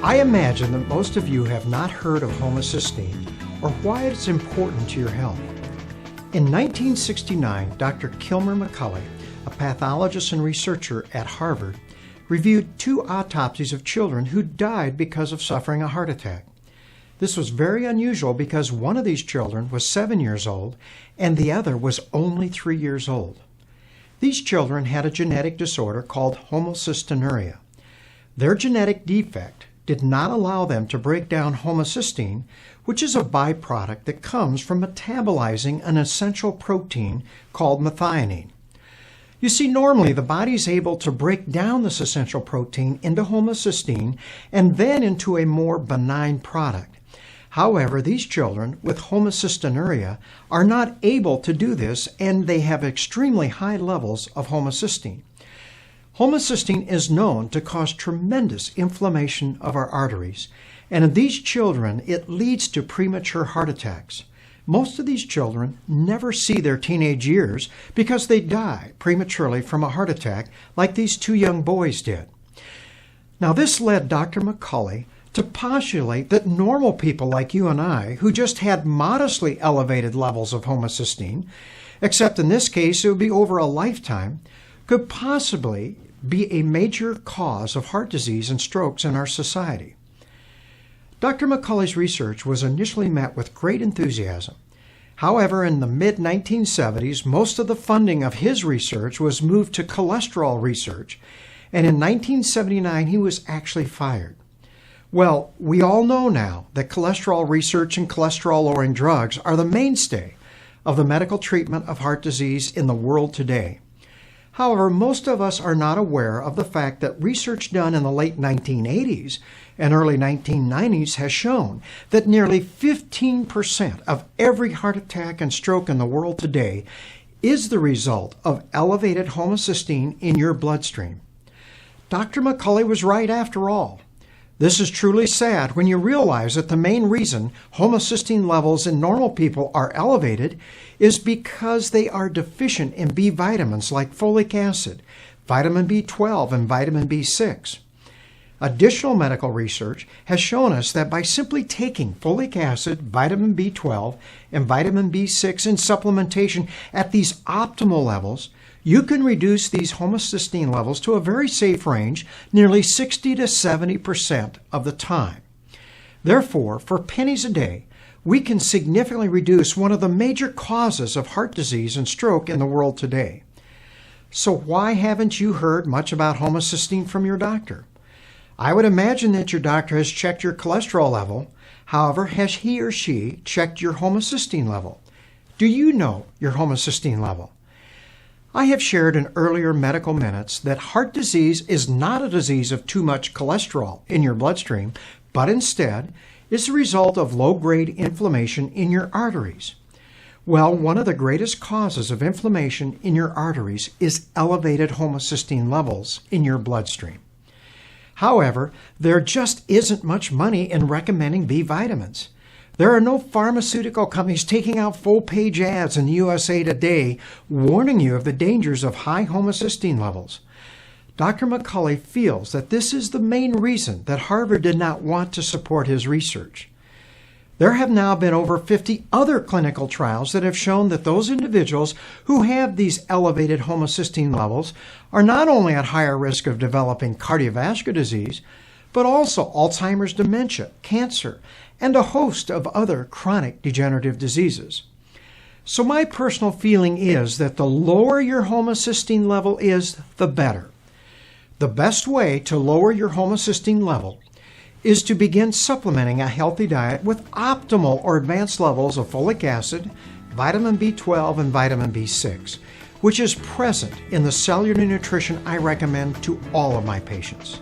I imagine that most of you have not heard of homocysteine or why it's important to your health. In 1969, Dr. Kilmer McCulley, a pathologist and researcher at Harvard, reviewed 2 autopsies of children who died because of suffering a heart attack. This was very unusual because one of these children was 7 years old and the other was only 3 years old. These children had a genetic disorder called homocystinuria. Their genetic defect did not allow them to break down homocysteine, which is a byproduct that comes from metabolizing an essential protein called methionine. You see, normally the body is able to break down this essential protein into homocysteine and then into a more benign product. However, these children with homocystinuria are not able to do this, and they have extremely high levels of homocysteine. Homocysteine is known to cause tremendous inflammation of our arteries, and in these children it leads to premature heart attacks. Most of these children never see their teenage years because they die prematurely from a heart attack like these 2 young boys did. Now, this led Dr. McCulley to postulate that normal people like you and I, who just had modestly elevated levels of homocysteine, except in this case it would be over a lifetime, could possibly be a major cause of heart disease and strokes in our society. Dr. McCulley's research was initially met with great enthusiasm. However, in the mid-1970s, most of the funding of his research was moved to cholesterol research, and in 1979 he was actually fired. Well, we all know now that cholesterol research and cholesterol-lowering drugs are the mainstay of the medical treatment of heart disease in the world today. However, most of us are not aware of the fact that research done in the late 1980s and early 1990s has shown that nearly 15% of every heart attack and stroke in the world today is the result of elevated homocysteine in your bloodstream. Dr. McCulley was right after all. This is truly sad when you realize that the main reason homocysteine levels in normal people are elevated is because they are deficient in B vitamins like folic acid, vitamin B12, and vitamin B6. Additional medical research has shown us that by simply taking folic acid, vitamin B12, and vitamin B6 in supplementation at these optimal levels, you can reduce these homocysteine levels to a very safe range, nearly 60 to 70% of the time. Therefore, for pennies a day, we can significantly reduce one of the major causes of heart disease and stroke in the world today. So why haven't you heard much about homocysteine from your doctor? I would imagine that your doctor has checked your cholesterol level. However, has he or she checked your homocysteine level? Do you know your homocysteine level? I have shared in earlier medical minutes that heart disease is not a disease of too much cholesterol in your bloodstream, but instead is the result of low-grade inflammation in your arteries. Well, one of the greatest causes of inflammation in your arteries is elevated homocysteine levels in your bloodstream. However, there just isn't much money in recommending B vitamins. There are no pharmaceutical companies taking out full-page ads in the USA Today warning you of the dangers of high homocysteine levels. Dr. McCulley feels that this is the main reason that Harvard did not want to support his research. There have now been over 50 other clinical trials that have shown that those individuals who have these elevated homocysteine levels are not only at higher risk of developing cardiovascular disease, but also Alzheimer's, dementia, cancer, and a host of other chronic degenerative diseases. So my personal feeling is that the lower your homocysteine level is, the better. The best way to lower your homocysteine level is to begin supplementing a healthy diet with optimal or advanced levels of folic acid, vitamin B12, and vitamin B6, which is present in the cellular nutrition I recommend to all of my patients.